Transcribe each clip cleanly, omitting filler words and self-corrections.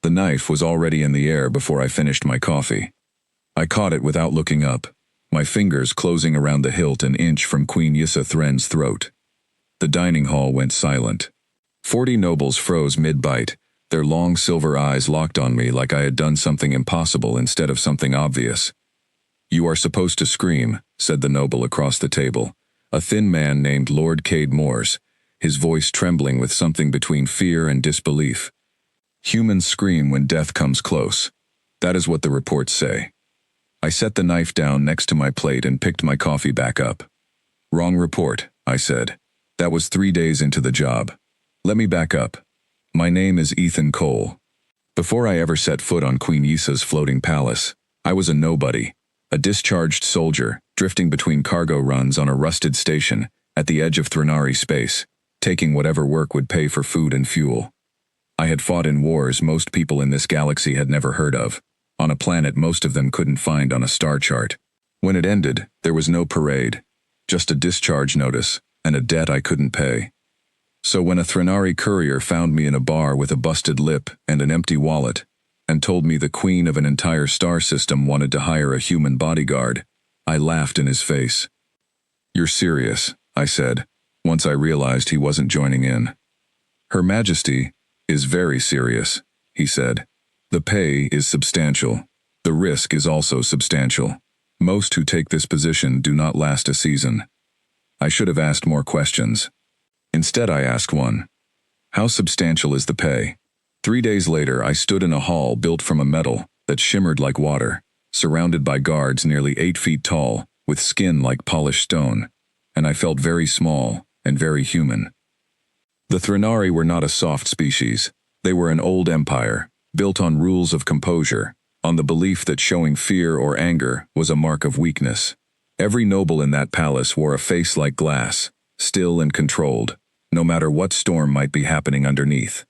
The knife was already in the air before I finished my coffee. I caught it without looking up, my fingers closing around the hilt an inch from Queen Yissa-Thren's throat. The dining hall went silent. 40 nobles froze mid-bite, their long silver eyes locked on me like I had done something impossible instead of something obvious. "You are supposed to scream," said the noble across the table, a thin man named Lord Cade Morse, his voice trembling with something between fear and disbelief. "Humans scream when death comes close. That is what the reports say." I set the knife down next to my plate and picked my coffee back up. "Wrong report," I said. "That was 3 days into the job. Let me back up. My name is Ethan Cole. Before I ever set foot on Queen Yissa's floating palace, I was a nobody, a discharged soldier, drifting between cargo runs on a rusted station at the edge of Threnari space, taking whatever work would pay for food and fuel. I had fought in wars most people in this galaxy had never heard of, on a planet most of them couldn't find on a star chart. When it ended, there was no parade, just a discharge notice and a debt I couldn't pay. So when a Threnari courier found me in a bar with a busted lip and an empty wallet, and told me the queen of an entire star system wanted to hire a human bodyguard, I laughed in his face. "You're serious," I said, once I realized he wasn't joining in. "Her Majesty is very serious," he said. "The pay is substantial. The risk is also substantial. Most who take this position do not last a season." I should have asked more questions. Instead, I asked one. "How substantial is the pay?" 3 days later, I stood in a hall built from a metal that shimmered like water, surrounded by guards nearly 8 feet tall, with skin like polished stone, and I felt very small and very human. The Threnari were not a soft species. They were an old empire, built on rules of composure, on the belief that showing fear or anger was a mark of weakness. Every noble in that palace wore a face like glass, still and controlled, no matter what storm might be happening underneath.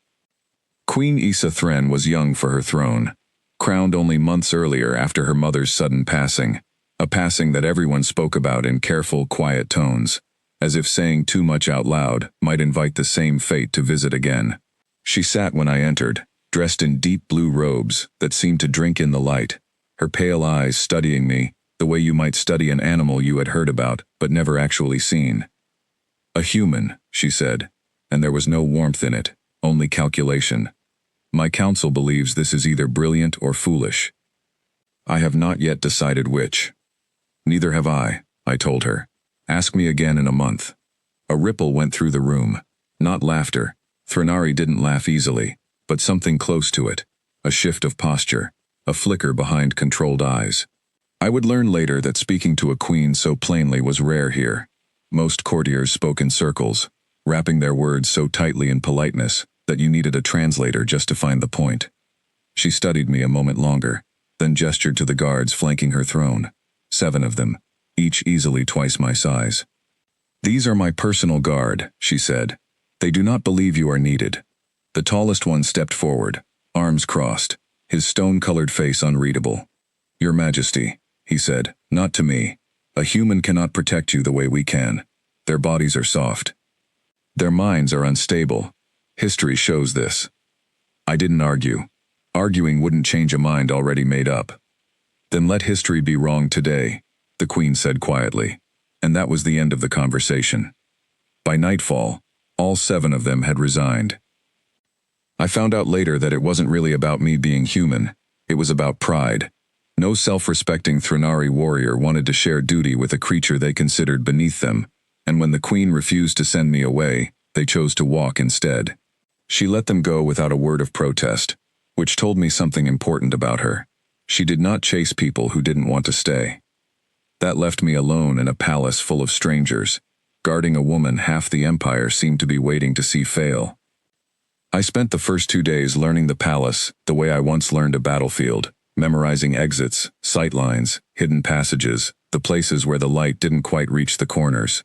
Queen Yissa-Thren was young for her throne, crowned only months earlier after her mother's sudden passing, a passing that everyone spoke about in careful, quiet tones, as if saying too much out loud might invite the same fate to visit again. She sat when I entered, dressed in deep blue robes that seemed to drink in the light, her pale eyes studying me, the way you might study an animal you had heard about but never actually seen. "A human," she said, and there was no warmth in it, only calculation. "My council believes this is either brilliant or foolish. I have not yet decided which." "Neither have I told her. "Ask me again in a month." A ripple went through the room. Not laughter. Threnari didn't laugh easily, but something close to it. A shift of posture, a flicker behind controlled eyes. I would learn later that speaking to a queen so plainly was rare here. Most courtiers spoke in circles, wrapping their words so tightly in politeness that you needed a translator just to find the point. She studied me a moment longer, then gestured to the guards flanking her throne, 7 of them, each easily twice my size. "These are my personal guard," she said. "They do not believe you are needed." The tallest one stepped forward, arms crossed, his stone-colored face unreadable. "Your Majesty," he said, "not to me. A human cannot protect you the way we can. Their bodies are soft. Their minds are unstable. History shows this." I didn't argue. Arguing wouldn't change a mind already made up. "Then let history be wrong today," the Queen said quietly, and that was the end of the conversation. By nightfall, all 7 of them had resigned. I found out later that it wasn't really about me being human, it was about pride. No self-respecting Threnari warrior wanted to share duty with a creature they considered beneath them, and when the Queen refused to send me away, they chose to walk instead. She let them go without a word of protest, which told me something important about her. She did not chase people who didn't want to stay. That left me alone in a palace full of strangers, guarding a woman half the empire seemed to be waiting to see fail. I spent the first 2 days learning the palace the way I once learned a battlefield, memorizing exits, sightlines, hidden passages, the places where the light didn't quite reach the corners.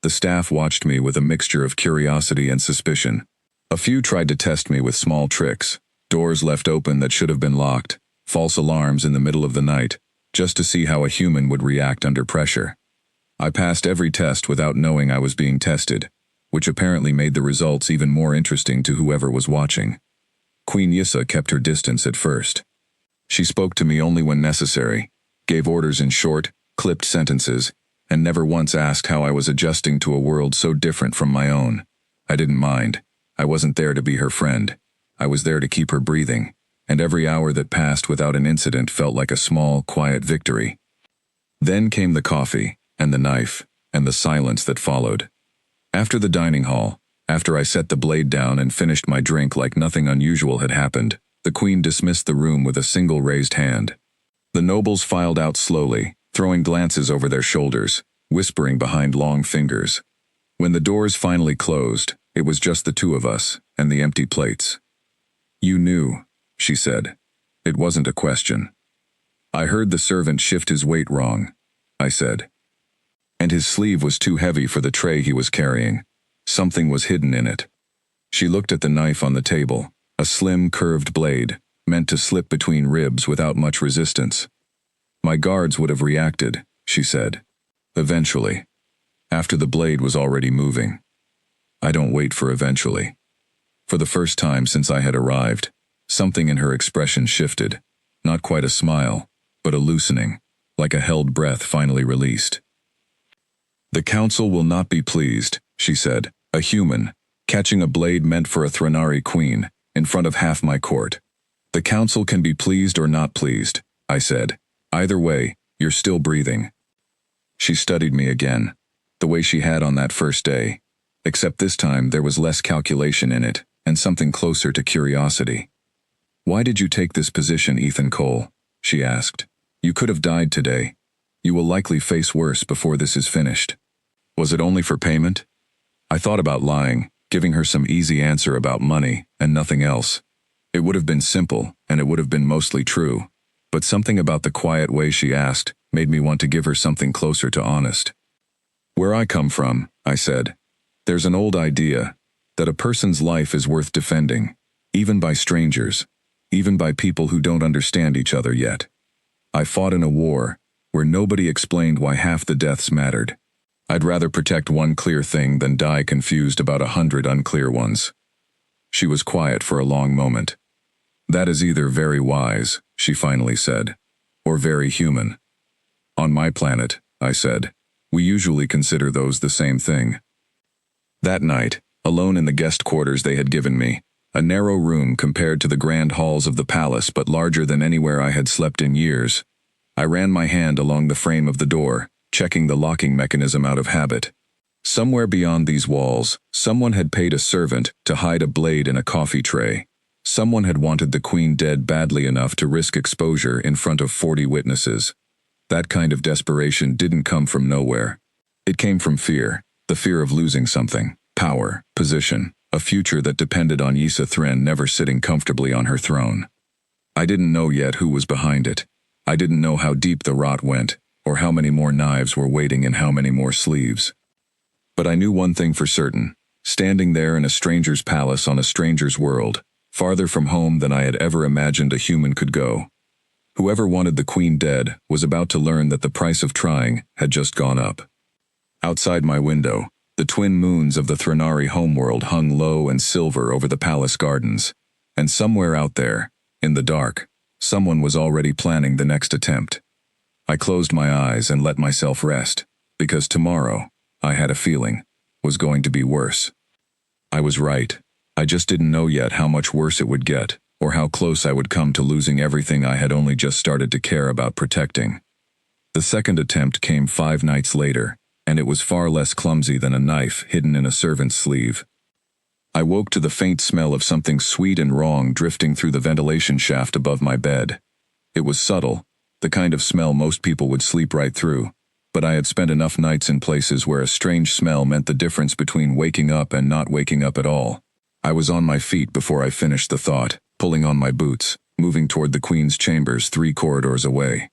The staff watched me with a mixture of curiosity and suspicion. A few tried to test me with small tricks, doors left open that should have been locked, false alarms in the middle of the night, just to see how a human would react under pressure. I passed every test without knowing I was being tested, which apparently made the results even more interesting to whoever was watching. Queen Yissa kept her distance at first. She spoke to me only when necessary, gave orders in short, clipped sentences, and never once asked how I was adjusting to a world so different from my own. I didn't mind. I wasn't there to be her friend. I was there to keep her breathing, and every hour that passed without an incident felt like a small, quiet victory. Then came the coffee, and the knife, and the silence that followed. After the dining hall, after I set the blade down and finished my drink like nothing unusual had happened, the queen dismissed the room with a single raised hand. The nobles filed out slowly, throwing glances over their shoulders, whispering behind long fingers. When the doors finally closed, it was just the two of us, and the empty plates. "You knew," she said. It wasn't a question. "I heard the servant shift his weight wrong," I said. "And his sleeve was too heavy for the tray he was carrying. Something was hidden in it." She looked at the knife on the table, a slim, curved blade, meant to slip between ribs without much resistance. "My guards would have reacted," she said. "Eventually. After the blade was already moving. I don't wait for eventually." For the first time since I had arrived, something in her expression shifted. Not quite a smile, but a loosening, like a held breath finally released. "The council will not be pleased," she said, a human, catching a blade meant for a Threnari queen, in front of half my court. "The council can be pleased or not pleased," I said. "Either way, you're still breathing." She studied me again, the way she had on that first day, except this time there was less calculation in it, and something closer to curiosity. "Why did you take this position, Ethan Cole?" she asked. "You could have died today. You will likely face worse before this is finished." Was it only for payment? I thought about lying, giving her some easy answer about money, and nothing else. It would have been simple, and it would have been mostly true. But something about the quiet way she asked made me want to give her something closer to honest. "Where I come from," I said, "there's an old idea that a person's life is worth defending, even by strangers, even by people who don't understand each other yet. I fought in a war where nobody explained why half the deaths mattered. I'd rather protect one clear thing than die confused about 100 unclear ones." She was quiet for a long moment. "That is either very wise," she finally said, "or very human." "On my planet," I said, "we usually consider those the same thing." That night, alone in the guest quarters they had given me, a narrow room compared to the grand halls of the palace but larger than anywhere I had slept in years, I ran my hand along the frame of the door, checking the locking mechanism out of habit. Somewhere beyond these walls, someone had paid a servant to hide a blade in a coffee tray. Someone had wanted the queen dead badly enough to risk exposure in front of 40 witnesses. That kind of desperation didn't come from nowhere. It came from fear, the fear of losing something, power, position, a future that depended on Yissa Thren never sitting comfortably on her throne. I didn't know yet who was behind it. I didn't know how deep the rot went, or how many more knives were waiting in how many more sleeves. But I knew one thing for certain, standing there in a stranger's palace on a stranger's world, farther from home than I had ever imagined a human could go. Whoever wanted the queen dead was about to learn that the price of trying had just gone up. Outside my window, the twin moons of the Threnari homeworld hung low and silver over the palace gardens, and somewhere out there, in the dark, someone was already planning the next attempt. I closed my eyes and let myself rest, because tomorrow, I had a feeling, was going to be worse. I was right. I just didn't know yet how much worse it would get, or how close I would come to losing everything I had only just started to care about protecting. The second attempt came 5 nights later, and it was far less clumsy than a knife hidden in a servant's sleeve. I woke to the faint smell of something sweet and wrong drifting through the ventilation shaft above my bed. It was subtle, the kind of smell most people would sleep right through, but I had spent enough nights in places where a strange smell meant the difference between waking up and not waking up at all. I was on my feet before I finished the thought, pulling on my boots, moving toward the queen's chambers 3 corridors away.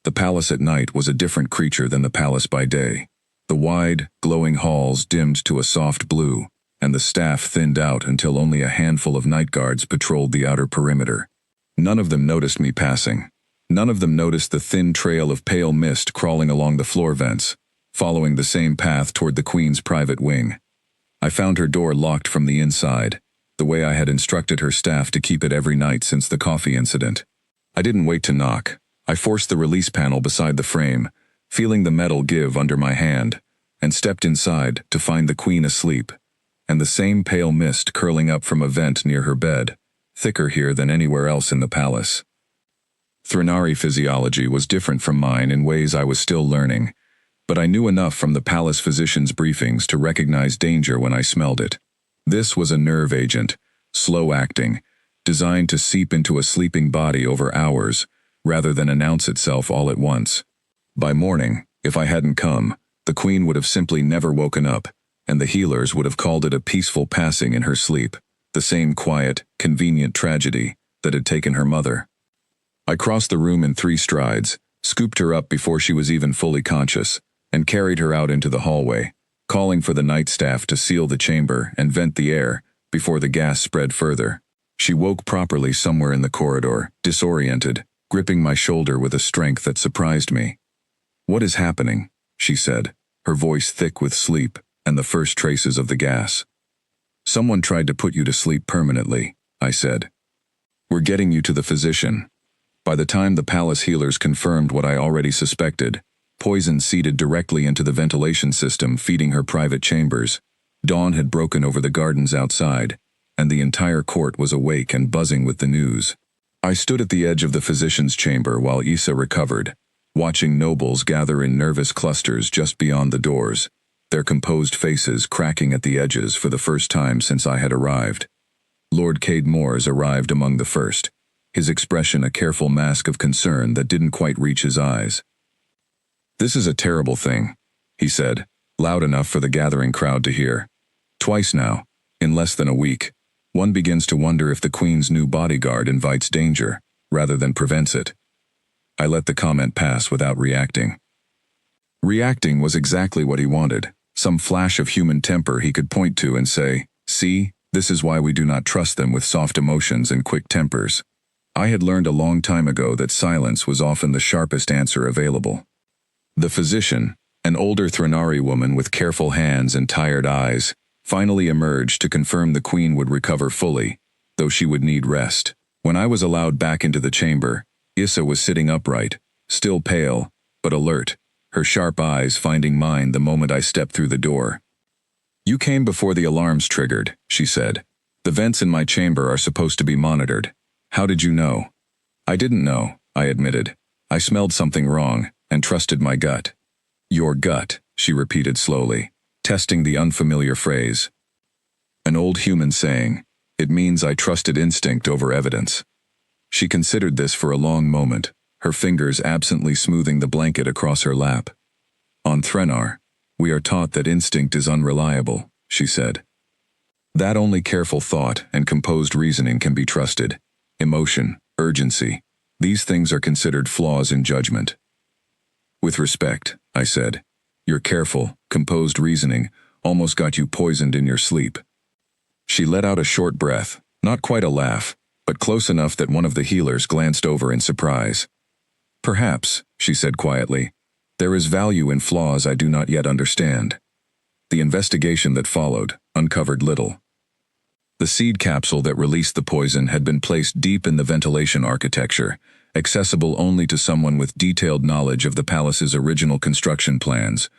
The palace at night was a different creature than the palace by day. The wide, glowing halls dimmed to a soft blue, and the staff thinned out until only a handful of night guards patrolled the outer perimeter. None of them noticed me passing. None of them noticed the thin trail of pale mist crawling along the floor vents, following the same path toward the queen's private wing. I found her door locked from the inside, the way I had instructed her staff to keep it every night since the coffee incident. I didn't wait to knock. I forced the release panel beside the frame, feeling the metal give under my hand, and stepped inside to find the queen asleep, and the same pale mist curling up from a vent near her bed, thicker here than anywhere else in the palace. Threnari physiology was different from mine in ways I was still learning, but I knew enough from the palace physician's briefings to recognize danger when I smelled it. This was a nerve agent, slow-acting, designed to seep into a sleeping body over hours, rather than announce itself all at once. By morning, if I hadn't come, the queen would have simply never woken up, and the healers would have called it a peaceful passing in her sleep, the same quiet, convenient tragedy that had taken her mother. I crossed the room in 3 strides, scooped her up before she was even fully conscious, and carried her out into the hallway, calling for the night staff to seal the chamber and vent the air before the gas spread further. She woke properly somewhere in the corridor, disoriented, gripping my shoulder with a strength that surprised me. "What is happening?" she said, her voice thick with sleep and the first traces of the gas. "Someone tried to put you to sleep permanently," I said. "We're getting you to the physician." By the time the palace healers confirmed what I already suspected, poison seeded directly into the ventilation system feeding her private chambers, dawn had broken over the gardens outside, and the entire court was awake and buzzing with the news. I stood at the edge of the physician's chamber while Issa recovered, watching nobles gather in nervous clusters just beyond the doors, their composed faces cracking at the edges for the first time since I had arrived. Lord Cadmore's arrived among the first, his expression a careful mask of concern that didn't quite reach his eyes. "This is a terrible thing," he said, loud enough for the gathering crowd to hear. "Twice now, in less than a week, one begins to wonder if the Queen's new bodyguard invites danger, rather than prevents it." I let the comment pass without reacting. Reacting was exactly what he wanted, some flash of human temper he could point to and say, "See, this is why we do not trust them with soft emotions and quick tempers." I had learned a long time ago that silence was often the sharpest answer available. The physician, an older Threnari woman with careful hands and tired eyes, finally emerged to confirm the queen would recover fully, though she would need rest. When I was allowed back into the chamber, Issa was sitting upright, still pale, but alert, her sharp eyes finding mine the moment I stepped through the door. "You came before the alarms triggered," she said. "The vents in my chamber are supposed to be monitored. How did you know?" "I didn't know," I admitted. "I smelled something wrong, and trusted my gut." "Your gut," she repeated slowly, testing the unfamiliar phrase. An old human saying. It means I trusted instinct over evidence. She considered this for a long moment, her fingers absently smoothing the blanket across her lap. "On Threnar, we are taught that instinct is unreliable," she said. "That only careful thought and composed reasoning can be trusted. Emotion, urgency, these things are considered flaws in judgment." "With respect," I said, "your careful, composed reasoning almost got you poisoned in your sleep." She let out a short breath, not quite a laugh, but close enough that one of the healers glanced over in surprise. "Perhaps," she said quietly, "there is value in flaws I do not yet understand." The investigation that followed uncovered little. The seed capsule that released the poison had been placed deep in the ventilation architecture, accessible only to someone with detailed knowledge of the palace's original construction plans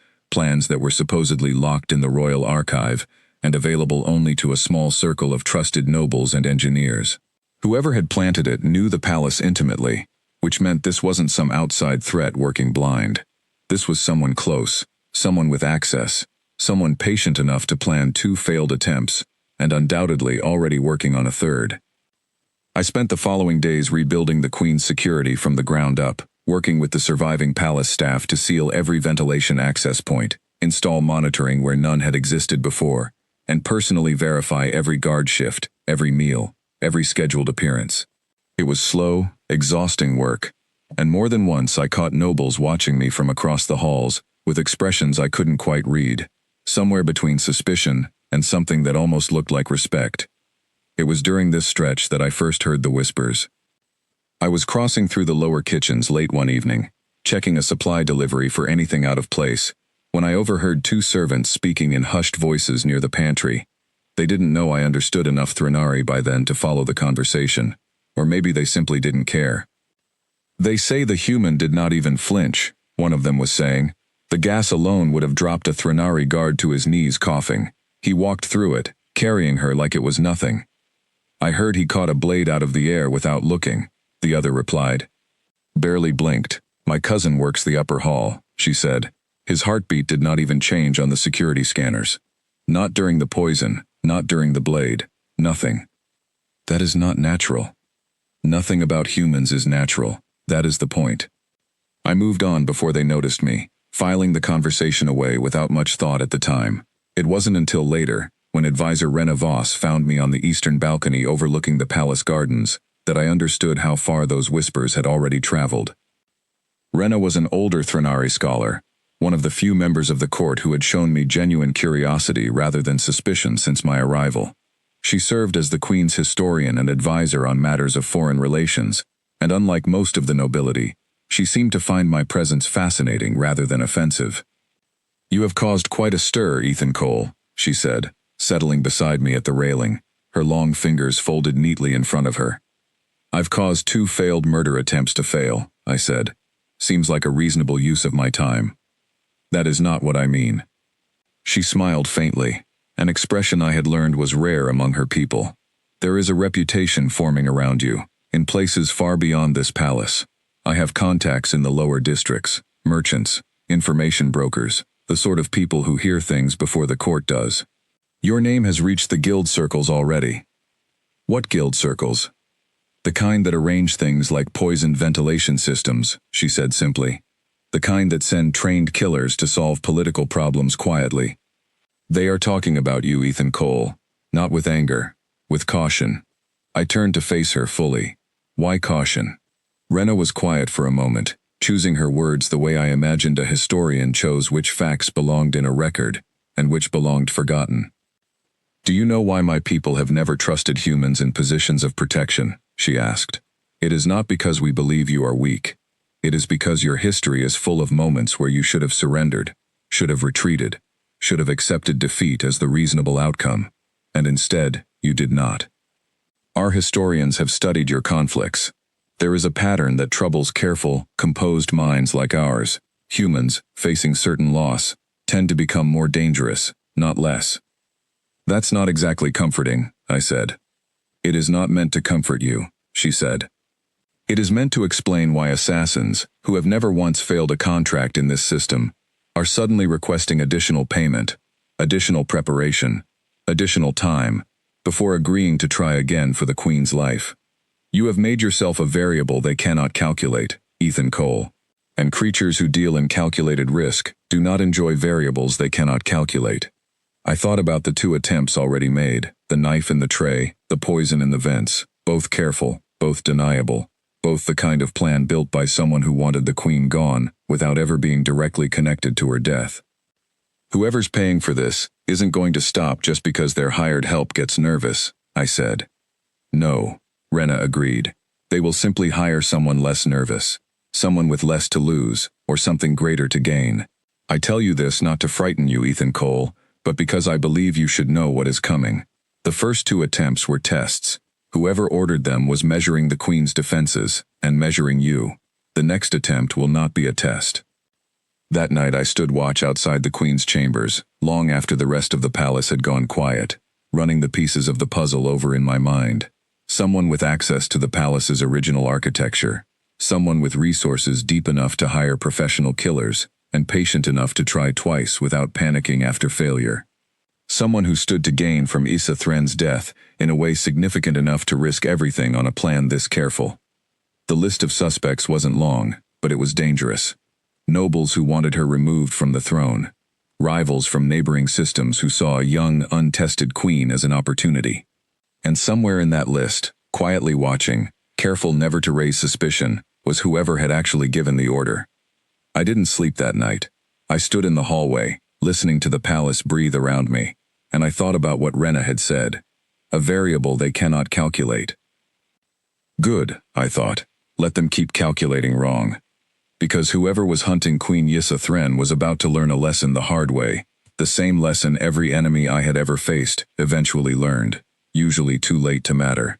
that were supposedly locked in the royal archive and available only to a small circle of trusted nobles and engineers. Whoever had planted it knew the palace intimately, which meant this wasn't some outside threat working blind. This was someone close, someone with access, someone patient enough to plan 2 failed attempts, and undoubtedly already working on a 3rd. I spent the following days rebuilding the Queen's security from the ground up, working with the surviving palace staff to seal every ventilation access point, install monitoring where none had existed before, and personally verify every guard shift, every meal, every scheduled appearance. It was slow, exhausting work, and more than once I caught nobles watching me from across the halls, with expressions I couldn't quite read, somewhere between suspicion and something that almost looked like respect. It was during this stretch that I first heard the whispers. I was crossing through the lower kitchens late one evening, checking a supply delivery for anything out of place, when I overheard 2 servants speaking in hushed voices near the pantry. They didn't know I understood enough Threnari by then to follow the conversation, or maybe they simply didn't care. They say the human did not even flinch, one of them was saying. The gas alone would have dropped a Threnari guard to his knees coughing. He walked through it, carrying her like it was nothing. I heard he caught a blade out of the air without looking, the other replied. Barely blinked. My cousin works the upper hall, she said. His heartbeat did not even change on the security scanners. Not during the poison, not during the blade, nothing. That is not natural. Nothing about humans is natural, that is the point. I moved on before they noticed me, filing the conversation away without much thought at the time. It wasn't until later, when Advisor Rena Voss found me on the eastern balcony overlooking the palace gardens, that I understood how far those whispers had already traveled. Rena was an older Threnari scholar, one of the few members of the court who had shown me genuine curiosity rather than suspicion since my arrival. She served as the Queen's historian and advisor on matters of foreign relations, and unlike most of the nobility, she seemed to find my presence fascinating rather than offensive. You have caused quite a stir, Ethan Cole, she said, settling beside me at the railing, her long fingers folded neatly in front of her. I've caused 2 failed murder attempts to fail, I said. Seems like a reasonable use of my time. That is not what I mean. She smiled faintly, an expression I had learned was rare among her people. There is a reputation forming around you, in places far beyond this palace. I have contacts in the lower districts, merchants, information brokers, the sort of people who hear things before the court does. Your name has reached the guild circles already. What guild circles? The kind that arrange things like poisoned ventilation systems, she said simply. The kind that send trained killers to solve political problems quietly. They are talking about you, Ethan Cole, not with anger, with caution. I turned to face her fully. Why caution? Rena was quiet for a moment, choosing her words the way I imagined a historian chose which facts belonged in a record, and which belonged forgotten. Do you know why my people have never trusted humans in positions of protection? She asked. It is not because we believe you are weak. It is because your history is full of moments where you should have surrendered, should have retreated, should have accepted defeat as the reasonable outcome, and instead, you did not. Our historians have studied your conflicts. There is a pattern that troubles careful, composed minds like ours. Humans, facing certain loss, tend to become more dangerous, not less. That's not exactly comforting, I said. It is not meant to comfort you, she said. It is meant to explain why assassins, who have never once failed a contract in this system, are suddenly requesting additional payment, additional preparation, additional time, before agreeing to try again for the Queen's life. You have made yourself a variable they cannot calculate, Ethan Cole. And creatures who deal in calculated risk do not enjoy variables they cannot calculate. I thought about the 2 attempts already made, the knife in the tray, the poison in the vents, both careful, both deniable, both the kind of plan built by someone who wanted the Queen gone without ever being directly connected to her death. Whoever's paying for this isn't going to stop just because their hired help gets nervous, I said. No, Rena agreed. They will simply hire someone less nervous, someone with less to lose, or something greater to gain. I tell you this not to frighten you, Ethan Cole, but because I believe you should know what is coming. The first 2 attempts were tests. Whoever ordered them was measuring the Queen's defenses, and measuring you. The next attempt will not be a test. That night I stood watch outside the Queen's chambers, long after the rest of the palace had gone quiet, running the pieces of the puzzle over in my mind. Someone with access to the palace's original architecture. Someone with resources deep enough to hire professional killers, and patient enough to try twice without panicking after failure. Someone who stood to gain from Issa Thren's death in a way significant enough to risk everything on a plan this careful. The list of suspects wasn't long, but it was dangerous. Nobles who wanted her removed from the throne. Rivals from neighboring systems who saw a young, untested queen as an opportunity. And somewhere in that list, quietly watching, careful never to raise suspicion, was whoever had actually given the order. I didn't sleep that night. I stood in the hallway, listening to the palace breathe around me, and I thought about what Rena had said. A variable they cannot calculate. Good, I thought. Let them keep calculating wrong. Because whoever was hunting Queen Issa Thren was about to learn a lesson the hard way. The same lesson every enemy I had ever faced eventually learned, usually too late to matter.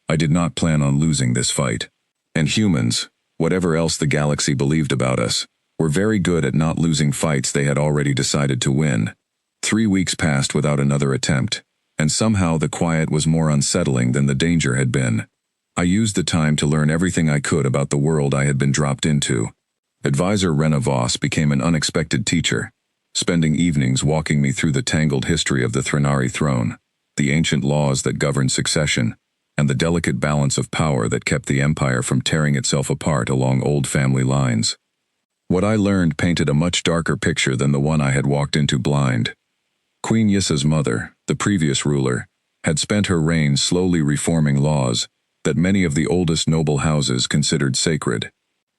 I did not plan on losing this fight. And humans, whatever else the galaxy believed about us, were very good at not losing fights they had already decided to win. 3 weeks passed without another attempt, and somehow the quiet was more unsettling than the danger had been. I used the time to learn everything I could about the world I had been dropped into. Advisor Rena Voss became an unexpected teacher, spending evenings walking me through the tangled history of the Threnari throne, the ancient laws that governed succession, and the delicate balance of power that kept the empire from tearing itself apart along old family lines. What I learned painted a much darker picture than the one I had walked into blind. Queen Yissa's mother, the previous ruler, had spent her reign slowly reforming laws that many of the oldest noble houses considered sacred.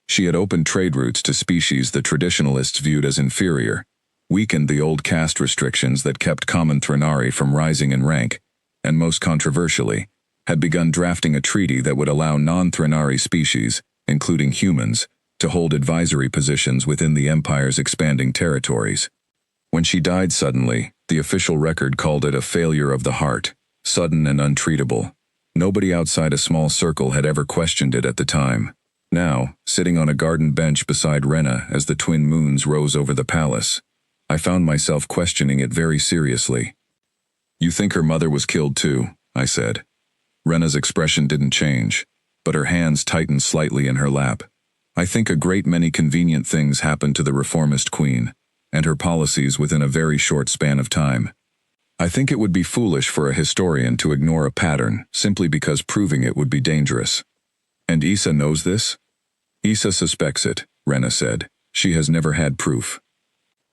She had opened trade routes to species the traditionalists viewed as inferior, weakened the old caste restrictions that kept common Threnari from rising in rank, and most controversially, had begun drafting a treaty that would allow non-Threnari species, including humans, to hold advisory positions within the Empire's expanding territories. When she died suddenly, the official record called it a failure of the heart, sudden and untreatable. Nobody outside a small circle had ever questioned it at the time. Now, sitting on a garden bench beside Rena as the twin moons rose over the palace, I found myself questioning it very seriously. "You think her mother was killed too?" I said. Rena's expression didn't change, but her hands tightened slightly in her lap. "I think a great many convenient things happened to the reformist queen, and her policies within a very short span of time. I think it would be foolish for a historian to ignore a pattern simply because proving it would be dangerous." "And Issa knows this?" "Issa suspects it," Rena said. "She has never had proof.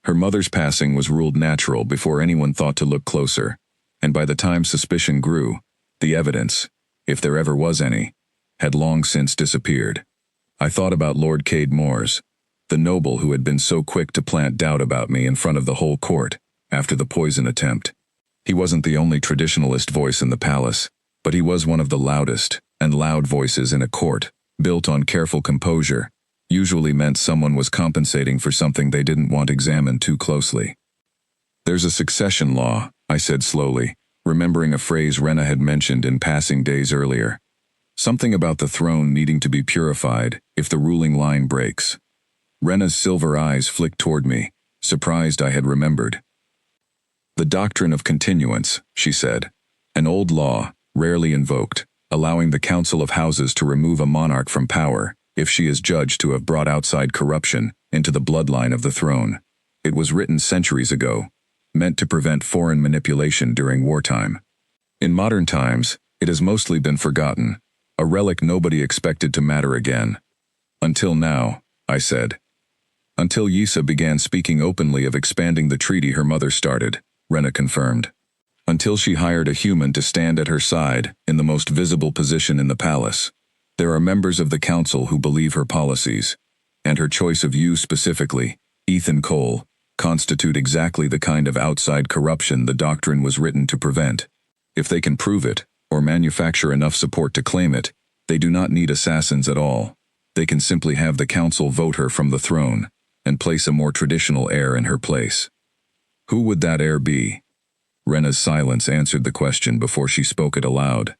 Her mother's passing was ruled natural before anyone thought to look closer, and by the time suspicion grew, the evidence, if there ever was any, had long since disappeared." I thought about Lord Cade Moores, the noble who had been so quick to plant doubt about me in front of the whole court after the poison attempt. He wasn't the only traditionalist voice in the palace, but he was one of the loudest, and loud voices in a court, built on careful composure, usually meant someone was compensating for something they didn't want examined too closely. "There's a succession law," I said slowly, remembering a phrase Rena had mentioned in passing days earlier. Something about the throne needing to be purified if the ruling line breaks. Rena's silver eyes flicked toward me, surprised I had remembered. "The doctrine of continuance," she said, "an old law, rarely invoked, allowing the Council of Houses to remove a monarch from power if she is judged to have brought outside corruption into the bloodline of the throne. It was written centuries ago, meant to prevent foreign manipulation during wartime. In modern times, it has mostly been forgotten, a relic nobody expected to matter again. Until now," I said. "Until Yissa began speaking openly of expanding the treaty her mother started," Rena confirmed. "Until she hired a human to stand at her side in the most visible position in the palace. There are members of the council who believe her policies, and her choice of you specifically, Ethan Cole, constitute exactly the kind of outside corruption the doctrine was written to prevent. If they can prove it, or manufacture enough support to claim it, they do not need assassins at all. They can simply have the council vote her from the throne, and place a more traditional heir in her place." "Who would that heir be?" Rena's silence answered the question before she spoke it aloud.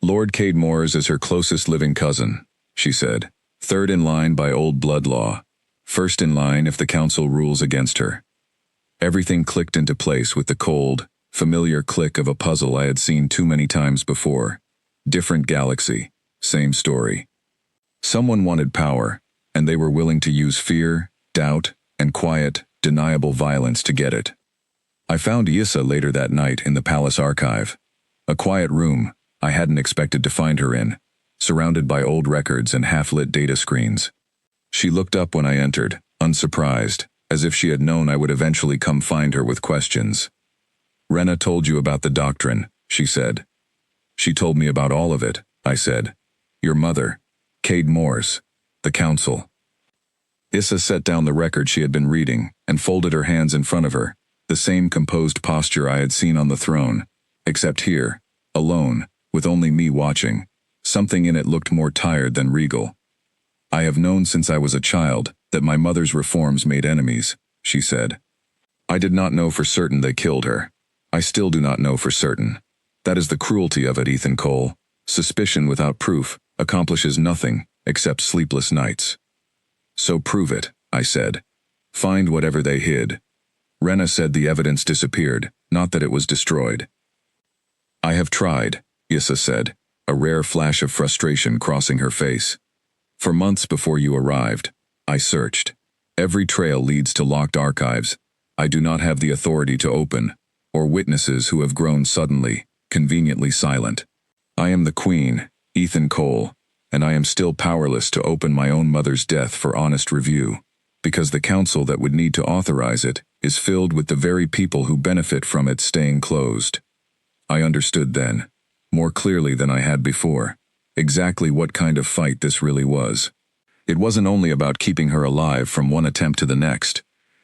"Lord Cade Moores is her closest living cousin," she said. "Third in line by old blood law. First in line if the council rules against her." Everything clicked into place with the cold, familiar click of a puzzle I had seen too many times before. Different galaxy, same story. Someone wanted power, and they were willing to use fear, doubt, and quiet, deniable violence to get it. I found Yissa later that night in the palace archive. A quiet room I hadn't expected to find her in, surrounded by old records and half-lit data screens. She looked up when I entered, unsurprised, as if she had known I would eventually come find her with questions. "Rena told you about the doctrine," she said. "She told me about all of it," I said. "Your mother, Cade Moores, the council." Issa set down the record she had been reading and folded her hands in front of her, the same composed posture I had seen on the throne, except here, alone, with only me watching. Something in it looked more tired than regal. "I have known since I was a child that my mother's reforms made enemies," she said. I did not know for certain they killed her. I still do not know for certain. That is the cruelty of it, Ethan Cole. Suspicion without proof accomplishes nothing except sleepless nights. So prove it, I said. Find whatever they hid. Rena said the evidence disappeared, not that it was destroyed. I have tried, Issa said, a rare flash of frustration crossing her face. For months before you arrived, I searched. Every trail leads to locked archives I do not have the authority to open, or witnesses who have grown suddenly, conveniently silent. I am the Queen, Ethan Cole, and I am still powerless to open my own mother's death for honest review, because the council that would need to authorize it is filled with the very people who benefit from it staying closed. I understood then, more clearly than I had before, exactly what kind of fight this really was. It wasn't only about keeping her alive from one attempt to the next.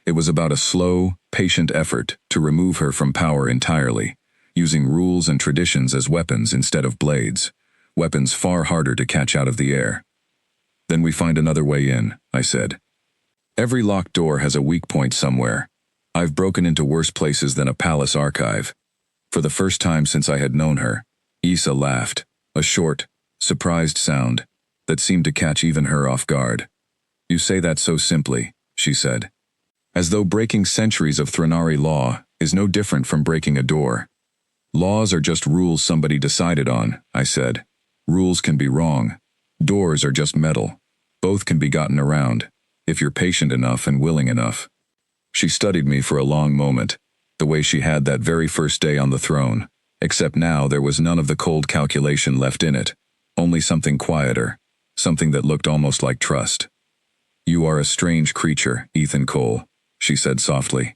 It was about a slow, patient effort to remove her from power entirely, using rules and traditions as weapons instead of blades, weapons far harder to catch out of the air. Then we find another way in, I said. Every locked door has a weak point somewhere. I've broken into worse places than a palace archive. For the first time since I had known her, Issa laughed, a short, surprised sound that seemed to catch even her off guard. You say that so simply, she said. As though breaking centuries of Threnari law is no different from breaking a door. Laws are just rules somebody decided on, I said. Rules can be wrong. Doors are just metal. Both can be gotten around, if you're patient enough and willing enough. She studied me for a long moment, the way she had that very first day on the throne, except now there was none of the cold calculation left in it, only something quieter, something that looked almost like trust. You are a strange creature, Ethan Cole, she said softly.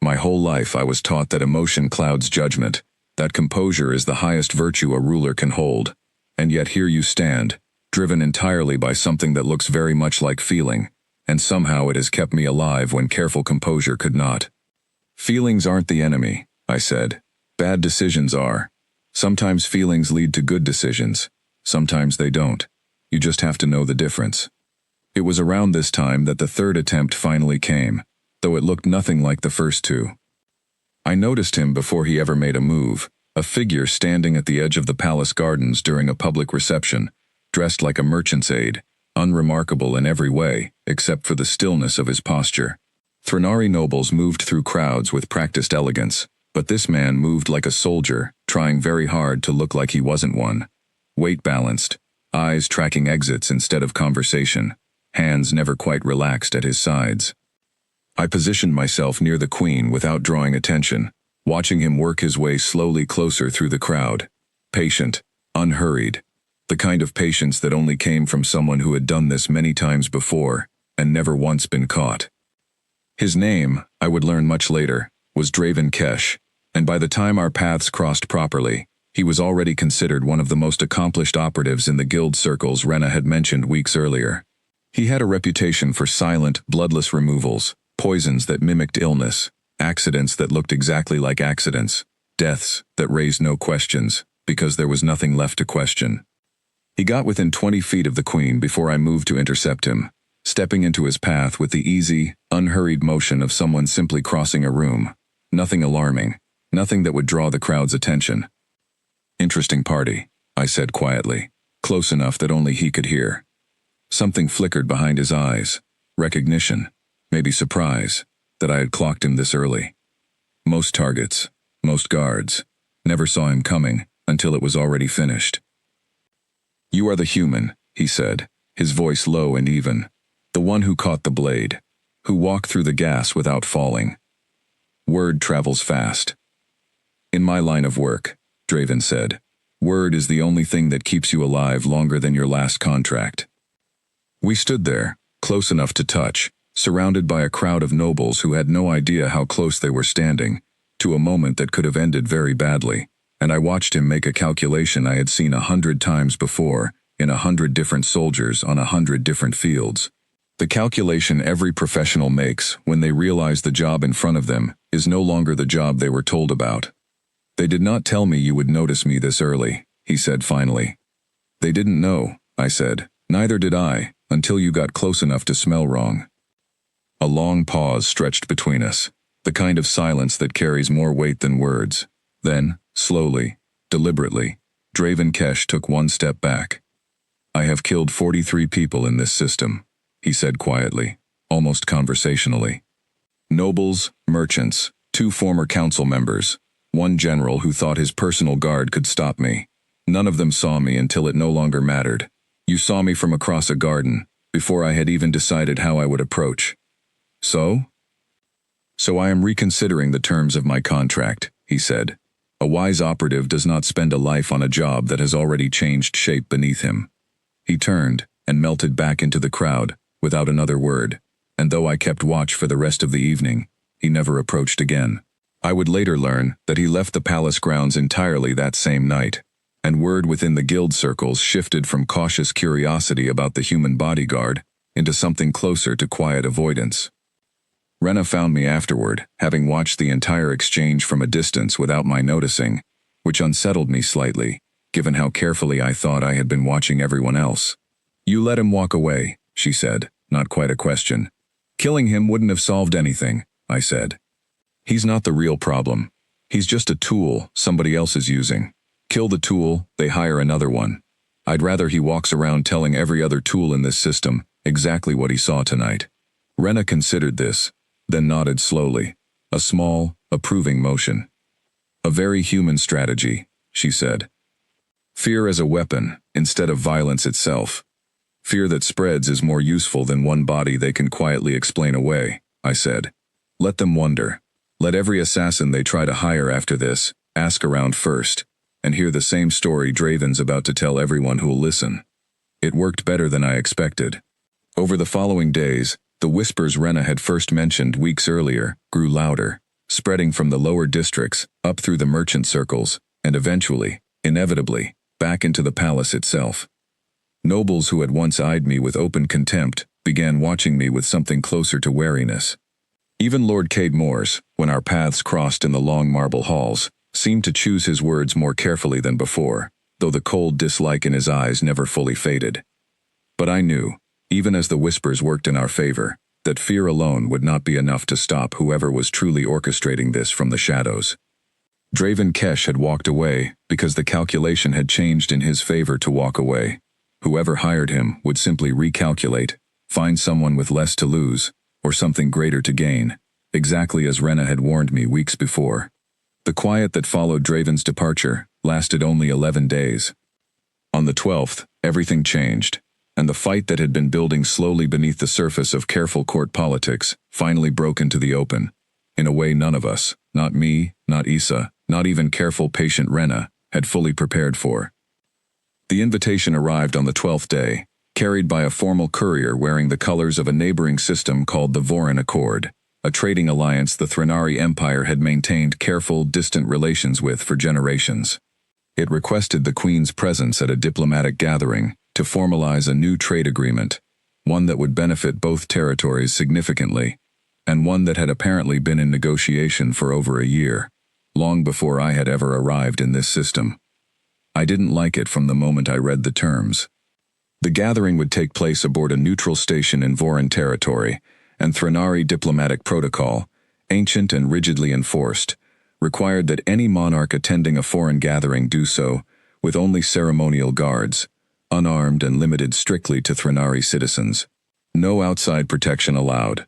My whole life I was taught that emotion clouds judgment, that composure is the highest virtue a ruler can hold, and yet here you stand, driven entirely by something that looks very much like feeling, and somehow it has kept me alive when careful composure could not. Feelings aren't the enemy, I said. Bad decisions are. Sometimes feelings lead to good decisions. Sometimes they don't. You just have to know the difference. It was around this time that the third attempt finally came, though it looked nothing like the first two. I noticed him before he ever made a move, a figure standing at the edge of the palace gardens during a public reception, dressed like a merchant's aide, unremarkable in every way, except for the stillness of his posture. Threnari nobles moved through crowds with practiced elegance, but this man moved like a soldier, trying very hard to look like he wasn't one. Weight balanced, eyes tracking exits instead of conversation, hands never quite relaxed at his sides. I positioned myself near the Queen without drawing attention, watching him work his way slowly closer through the crowd. Patient, unhurried, the kind of patience that only came from someone who had done this many times before and never once been caught. His name, I would learn much later, was Draven Kesh, and by the time our paths crossed properly, he was already considered one of the most accomplished operatives in the guild circles Rena had mentioned weeks earlier. He had a reputation for silent, bloodless removals, poisons that mimicked illness, accidents that looked exactly like accidents, deaths that raised no questions, because there was nothing left to question. He got within 20 feet of the Queen before I moved to intercept him, stepping into his path with the easy, unhurried motion of someone simply crossing a room. Nothing alarming, nothing that would draw the crowd's attention. Interesting party, I said quietly, close enough that only he could hear. Something flickered behind his eyes, recognition, maybe surprise, that I had clocked him this early. Most targets, most guards, never saw him coming until it was already finished. You are the human, he said, his voice low and even, the one who caught the blade, who walked through the gas without falling. Word travels fast. In my line of work, Draven said, word is the only thing that keeps you alive longer than your last contract. We stood there, close enough to touch, surrounded by a crowd of nobles who had no idea how close they were standing, to a moment that could have ended very badly, and I watched him make a calculation I had seen 100 times before, in 100 different soldiers on 100 different fields. The calculation every professional makes when they realize the job in front of them is no longer the job they were told about. They did not tell me you would notice me this early, he said finally. They didn't know, I said. Neither did I, until you got close enough to smell wrong. A long pause stretched between us. The kind of silence that carries more weight than words. Then, slowly, deliberately, Draven Kesh took one step back. "I have killed 43 people in this system," he said quietly, almost conversationally. "Nobles, merchants, 2 former council members, 1 general who thought his personal guard could stop me. None of them saw me until it no longer mattered. You saw me from across a garden, before I had even decided how I would approach. So I am reconsidering the terms of my contract," he said. "A wise operative does not spend a life on a job that has already changed shape beneath him." He turned and melted back into the crowd, without another word, and though I kept watch for the rest of the evening, he never approached again. I would later learn that he left the palace grounds entirely that same night, and word within the guild circles shifted from cautious curiosity about the human bodyguard into something closer to quiet avoidance. Rena found me afterward, having watched the entire exchange from a distance without my noticing, which unsettled me slightly, given how carefully I thought I had been watching everyone else. "You let him walk away," she said, not quite a question. "Killing him wouldn't have solved anything," I said. "He's not the real problem. He's just a tool somebody else is using. Kill the tool, they hire another one. I'd rather he walks around telling every other tool in this system exactly what he saw tonight." Rena considered this, then nodded slowly, a small, approving motion. "A very human strategy," she said. "Fear as a weapon, instead of violence itself. Fear that spreads is more useful than one body they can quietly explain away," I said. "Let them wonder. Let every assassin they try to hire after this ask around first, and hear the same story Draven's about to tell everyone who'll listen." It worked better than I expected. Over the following days, the whispers Rena had first mentioned weeks earlier grew louder, spreading from the lower districts, up through the merchant circles, and eventually, inevitably, back into the palace itself. Nobles who had once eyed me with open contempt began watching me with something closer to wariness. Even Lord Cade Morse, when our paths crossed in the long marble halls, seemed to choose his words more carefully than before, though the cold dislike in his eyes never fully faded. But I knew, even as the whispers worked in our favor, that fear alone would not be enough to stop whoever was truly orchestrating this from the shadows. Draven Kesh had walked away because the calculation had changed in his favor to walk away. Whoever hired him would simply recalculate, find someone with less to lose, or something greater to gain, exactly as Rena had warned me weeks before. The quiet that followed Draven's departure lasted only 11 days. On the 12th, everything changed, and the fight that had been building slowly beneath the surface of careful court politics finally broke into the open, in a way none of us, not me, not Issa, not even careful patient Rena, had fully prepared for. The invitation arrived on the 12th day, carried by a formal courier wearing the colors of a neighboring system called the Vorin Accord, a trading alliance the Threnari Empire had maintained careful, distant relations with for generations. It requested the Queen's presence at a diplomatic gathering to formalize a new trade agreement, one that would benefit both territories significantly, and one that had apparently been in negotiation for over a year, long before I had ever arrived in this system. I didn't like it from the moment I read the terms. The gathering would take place aboard a neutral station in Vorin territory, and Threnari diplomatic protocol, ancient and rigidly enforced, required that any monarch attending a foreign gathering do so with only ceremonial guards, unarmed and limited strictly to Threnari citizens. No outside protection allowed.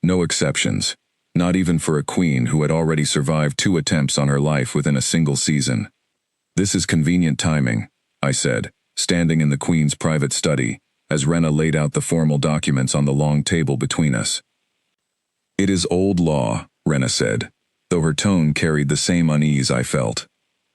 No exceptions, not even for a queen who had already survived 2 attempts on her life within a single season. "This is convenient timing," I said, standing in the Queen's private study, as Rena laid out the formal documents on the long table between us. "It is old law," Rena said, though her tone carried the same unease I felt.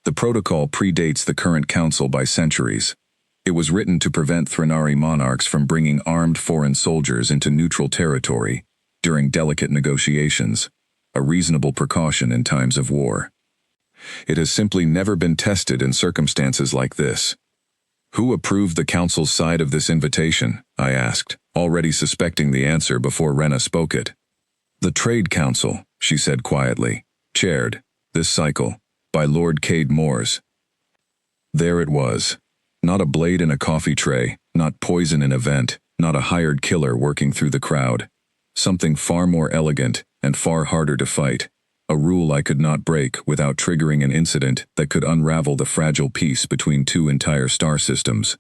"The protocol predates the current council by centuries. It was written to prevent Threnari monarchs from bringing armed foreign soldiers into neutral territory during delicate negotiations, a reasonable precaution in times of war. It has simply never been tested in circumstances like this." "Who approved the council's side of this invitation?" I asked, already suspecting the answer before Rena spoke it. "The Trade Council," she said quietly, "chaired, this cycle, by Lord Cade Morse." There it was. Not a blade in a coffee tray, not poison in a vent, not a hired killer working through the crowd. Something far more elegant, and far harder to fight, a rule I could not break without triggering an incident that could unravel the fragile peace between two entire star systems.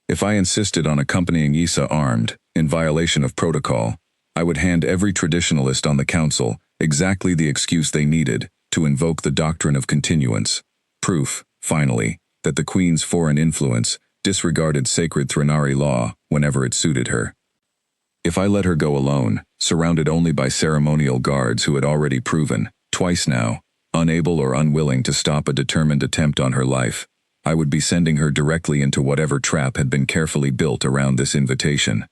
If I insisted on accompanying Issa armed, in violation of protocol, I would hand every traditionalist on the council exactly the excuse they needed to invoke the doctrine of continuance. Proof, finally, that the Queen's foreign influence disregarded sacred Threnari law whenever it suited her. If I let her go alone, surrounded only by ceremonial guards who had already proven, twice now, unable or unwilling to stop a determined attempt on her life, I would be sending her directly into whatever trap had been carefully built around this invitation.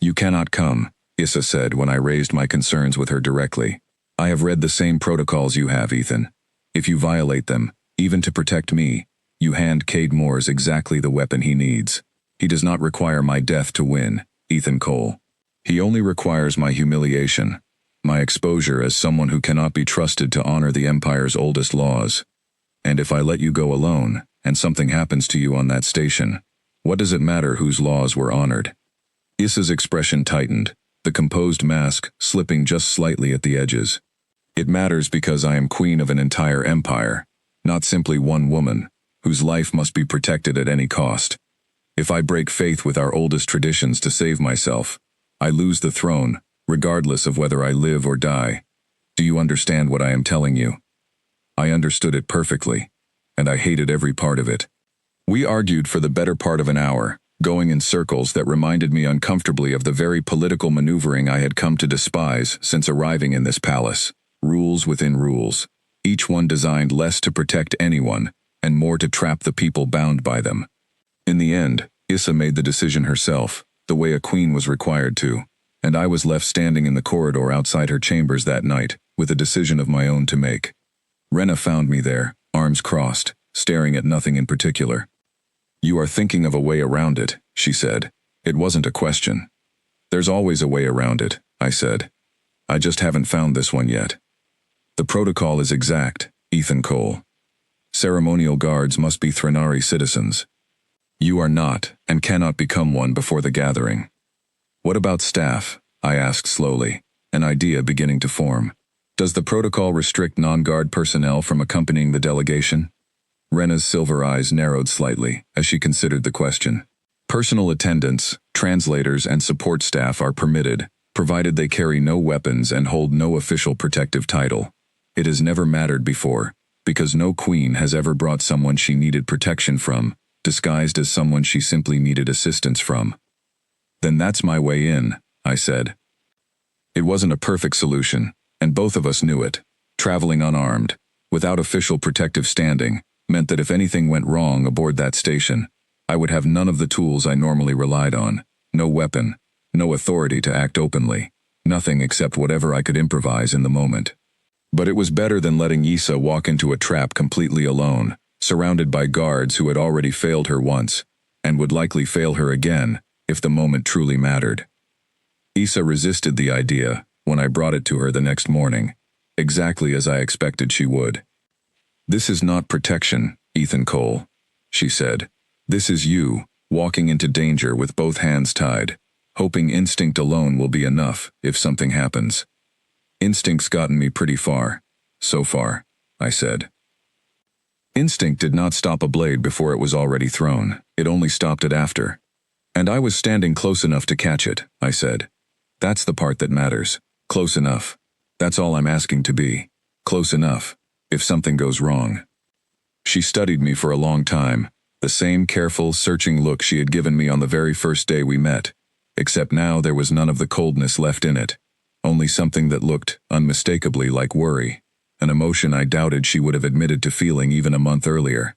"You cannot come," Issa said when I raised my concerns with her directly. "I have read the same protocols you have, Ethan. If you violate them, even to protect me, you hand Cade Moores exactly the weapon he needs. He does not require my death to win, Ethan Cole. He only requires my humiliation, my exposure as someone who cannot be trusted to honor the Empire's oldest laws. And if I let you go alone, and something happens to you on that station, what does it matter whose laws were honored?" Issa's expression tightened, the composed mask slipping just slightly at the edges. "It matters because I am queen of an entire empire, not simply one woman, whose life must be protected at any cost. If I break faith with our oldest traditions to save myself, I lose the throne, regardless of whether I live or die. Do you understand what I am telling you?" I understood it perfectly, and I hated every part of it. We argued for the better part of an hour, going in circles that reminded me uncomfortably of the very political maneuvering I had come to despise since arriving in this palace. Rules within rules, each one designed less to protect anyone, and more to trap the people bound by them. In the end, Issa made the decision herself, the way a queen was required to, and I was left standing in the corridor outside her chambers that night, with a decision of my own to make. Rena found me there, arms crossed, staring at nothing in particular. "You are thinking of a way around it," she said. It wasn't a question. "There's always a way around it," I said. "I just haven't found this one yet. The protocol is exact, Ethan Cole. Ceremonial guards must be Threnari citizens. You are not, and cannot become one before the gathering." "What about staff?" I asked slowly, an idea beginning to form. "Does the protocol restrict non-guard personnel from accompanying the delegation?" Rena's silver eyes narrowed slightly as she considered the question. "Personal attendants, translators, and support staff are permitted, provided they carry no weapons and hold no official protective title. It has never mattered before, because no queen has ever brought someone she needed protection from, disguised as someone she simply needed assistance from." "Then that's my way in," I said. It wasn't a perfect solution, and both of us knew it. Traveling unarmed, without official protective standing, meant that if anything went wrong aboard that station, I would have none of the tools I normally relied on, no weapon, no authority to act openly, nothing except whatever I could improvise in the moment. But it was better than letting Issa walk into a trap completely alone, surrounded by guards who had already failed her once, and would likely fail her again if the moment truly mattered. Issa resisted the idea when I brought it to her the next morning, exactly as I expected she would. "This is not protection, Ethan Cole," she said. "This is you, walking into danger with both hands tied, hoping instinct alone will be enough if something happens." "Instinct's gotten me pretty far, so far," I said. Instinct did not stop a blade before it was already thrown, it only stopped it after. "And I was standing close enough to catch it," I said. "That's the part that matters. Close enough. That's all I'm asking to be. Close enough, if something goes wrong." She studied me for a long time, the same careful, searching look she had given me on the very first day we met, except now there was none of the coldness left in it, only something that looked, unmistakably, like worry, an emotion I doubted she would have admitted to feeling even a month earlier.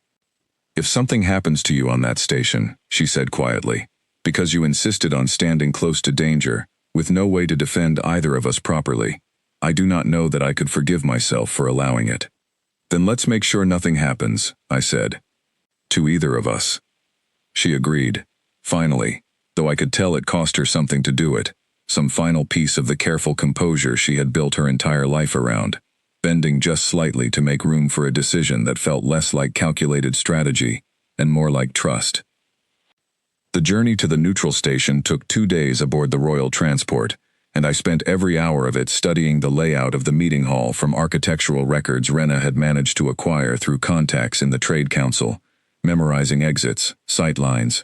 "If something happens to you on that station," she said quietly, "because you insisted on standing close to danger, with no way to defend either of us properly, I do not know that I could forgive myself for allowing it." "Then let's make sure nothing happens," I said. "To either of us." She agreed, finally, though I could tell it cost her something to do it, some final piece of the careful composure she had built her entire life around, bending just slightly to make room for a decision that felt less like calculated strategy and more like trust. The journey to the neutral station took 2 days aboard the Royal Transport, and I spent every hour of it studying the layout of the meeting hall from architectural records Rena had managed to acquire through contacts in the Trade Council, memorizing exits, sight lines,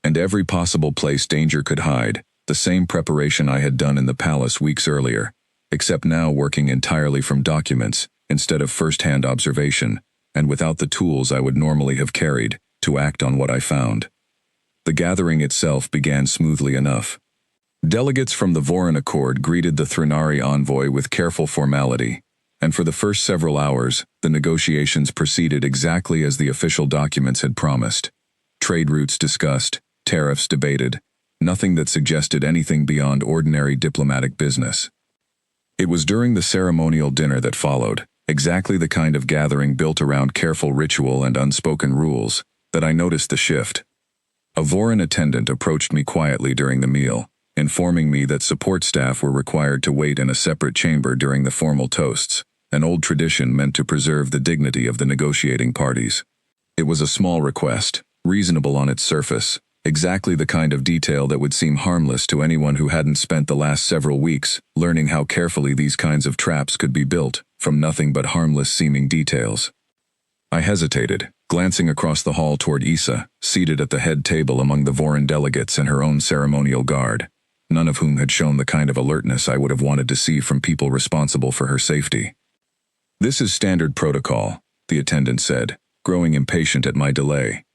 and every possible place danger could hide, the same preparation I had done in the palace weeks earlier, except now working entirely from documents instead of first-hand observation, and without the tools I would normally have carried to act on what I found. The gathering itself began smoothly enough. Delegates from the Voron Accord greeted the Threnari envoy with careful formality, and for the first several hours, the negotiations proceeded exactly as the official documents had promised. Trade routes discussed, tariffs debated, nothing that suggested anything beyond ordinary diplomatic business. It was during the ceremonial dinner that followed, exactly the kind of gathering built around careful ritual and unspoken rules, that I noticed the shift. A Voron attendant approached me quietly during the meal, informing me that support staff were required to wait in a separate chamber during the formal toasts, an old tradition meant to preserve the dignity of the negotiating parties. It was a small request, reasonable on its surface, exactly the kind of detail that would seem harmless to anyone who hadn't spent the last several weeks learning how carefully these kinds of traps could be built from nothing but harmless-seeming details. I hesitated, glancing across the hall toward Issa, seated at the head table among the Voron delegates and her own ceremonial guard, none of whom had shown the kind of alertness I would have wanted to see from people responsible for her safety. "This is standard protocol," the attendant said, growing impatient at my delay.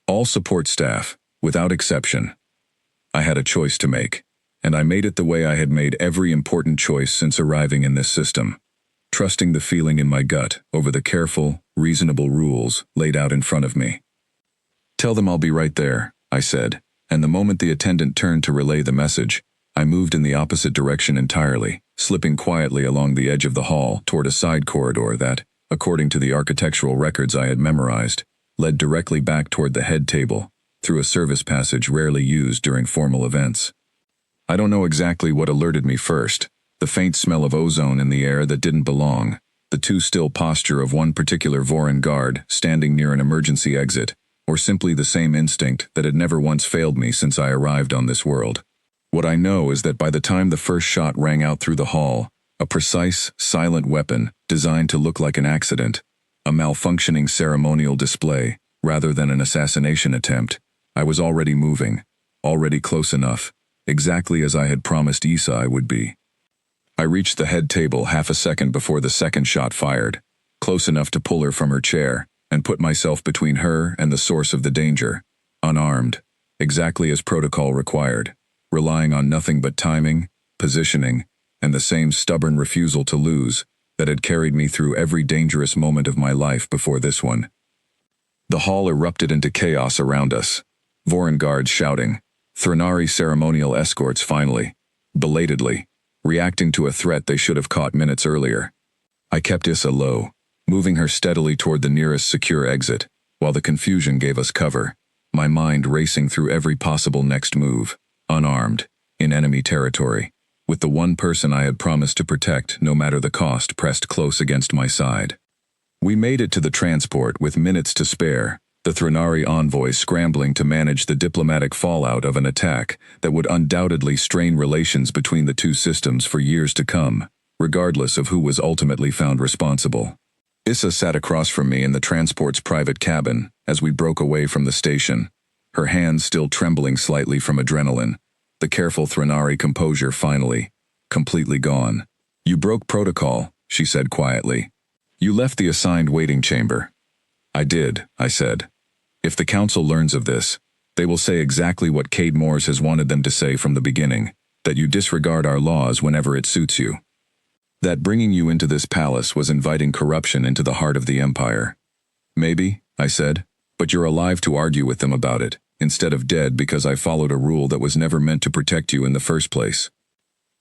"All support staff, without exception." I had a choice to make, and I made it the way I had made every important choice since arriving in this system, trusting the feeling in my gut over the careful, reasonable rules laid out in front of me. "Tell them I'll be right there," I said, and the moment the attendant turned to relay the message, I moved in the opposite direction entirely, slipping quietly along the edge of the hall toward a side corridor that, according to the architectural records I had memorized, led directly back toward the head table, through a service passage rarely used during formal events. I don't know exactly what alerted me first, the faint smell of ozone in the air that didn't belong, the too still posture of one particular Voron guard standing near an emergency exit, or simply the same instinct that had never once failed me since I arrived on this world. What I know is that by the time the first shot rang out through the hall, a precise, silent weapon designed to look like an accident, a malfunctioning ceremonial display, rather than an assassination attempt, I was already moving, already close enough, exactly as I had promised Issa I would be. I reached the head table half a second before the second shot fired, close enough to pull her from her chair, and put myself between her and the source of the danger, unarmed, exactly as protocol required, relying on nothing but timing, positioning, and the same stubborn refusal to lose that had carried me through every dangerous moment of my life before this one. The hall erupted into chaos around us, Voron guards shouting, Threnari ceremonial escorts finally, belatedly, reacting to a threat they should have caught minutes earlier. I kept Issa low, moving her steadily toward the nearest secure exit, while the confusion gave us cover, my mind racing through every possible next move, unarmed, in enemy territory, with the one person I had promised to protect no matter the cost pressed close against my side. We made it to the transport with minutes to spare, the Threnari envoy scrambling to manage the diplomatic fallout of an attack that would undoubtedly strain relations between the two systems for years to come, regardless of who was ultimately found responsible. Issa sat across from me in the transport's private cabin as we broke away from the station, her hands still trembling slightly from adrenaline, the careful Threnari composure finally, completely gone. "You broke protocol," she said quietly. "You left the assigned waiting chamber." "I did," I said. "If the council learns of this, they will say exactly what Cade Moores has wanted them to say from the beginning, that you disregard our laws whenever it suits you. That bringing you into this palace was inviting corruption into the heart of the Empire." "Maybe," I said, "but you're alive to argue with them about it, instead of dead because I followed a rule that was never meant to protect you in the first place."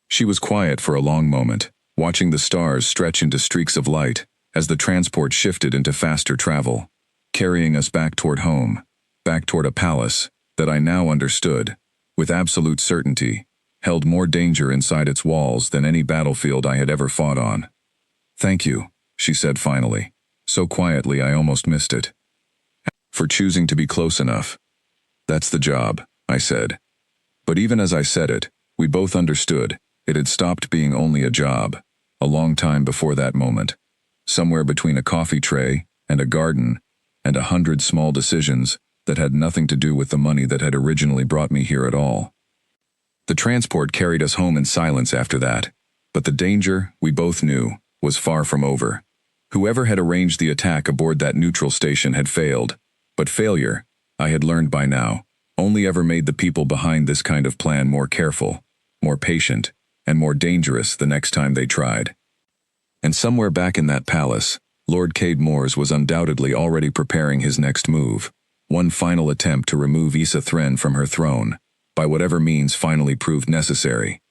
She was quiet for a long moment, watching the stars stretch into streaks of light as the transport shifted into faster travel, carrying us back toward home, back toward a palace that I now understood, with absolute certainty, held more danger inside its walls than any battlefield I had ever fought on. "Thank you," she said finally, so quietly I almost missed it. "For choosing to be close enough." "That's the job," I said. But even as I said it, we both understood, It had stopped being only a job, a long time before that moment. Somewhere between a coffee tray and a garden and 100 small decisions that had nothing to do with the money that had originally brought me here at all. The transport carried us home in silence after that, but the danger, we both knew, was far from over. Whoever had arranged the attack aboard that neutral station had failed, but failure, I had learned by now, only ever made the people behind this kind of plan more careful, more patient, and more dangerous the next time they tried. And somewhere back in that palace, Lord Cade Moores was undoubtedly already preparing his next move, one final attempt to remove Issa Thren from her throne, by whatever means finally proved necessary.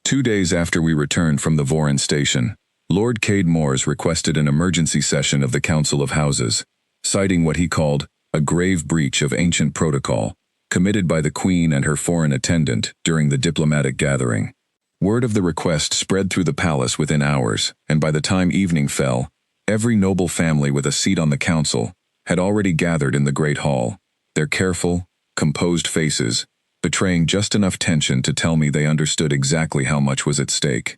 2 days after we returned from the Vorin station, Lord Cade Moores requested an emergency session of the Council of Houses, citing what he called a grave breach of ancient protocol, committed by the Queen and her foreign attendant during the diplomatic gathering. Word of the request spread through the palace within hours, and by the time evening fell, every noble family with a seat on the council had already gathered in the Great Hall, their careful, composed faces betraying just enough tension to tell me they understood exactly how much was at stake.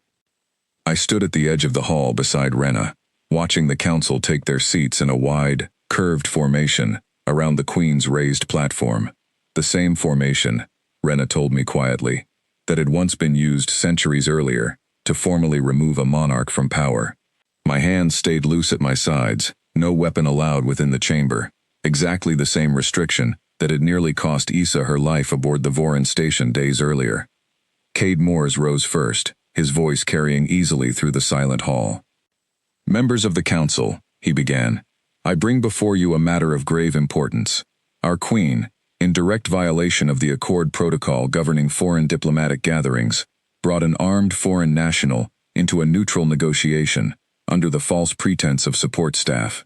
I stood at the edge of the hall beside Rena, watching the council take their seats in a wide, curved formation around the Queen's raised platform. The same formation, Rena told me quietly, that had once been used centuries earlier to formally remove a monarch from power. My hands stayed loose at my sides, no weapon allowed within the chamber, exactly the same restriction that had nearly cost Issa her life aboard the Vorin station days earlier. Cade Moores rose first, his voice carrying easily through the silent hall. "Members of the council," he began, "I bring before you a matter of grave importance. Our Queen, in direct violation of the Accord Protocol governing foreign diplomatic gatherings, brought an armed foreign national into a neutral negotiation under the false pretense of support staff.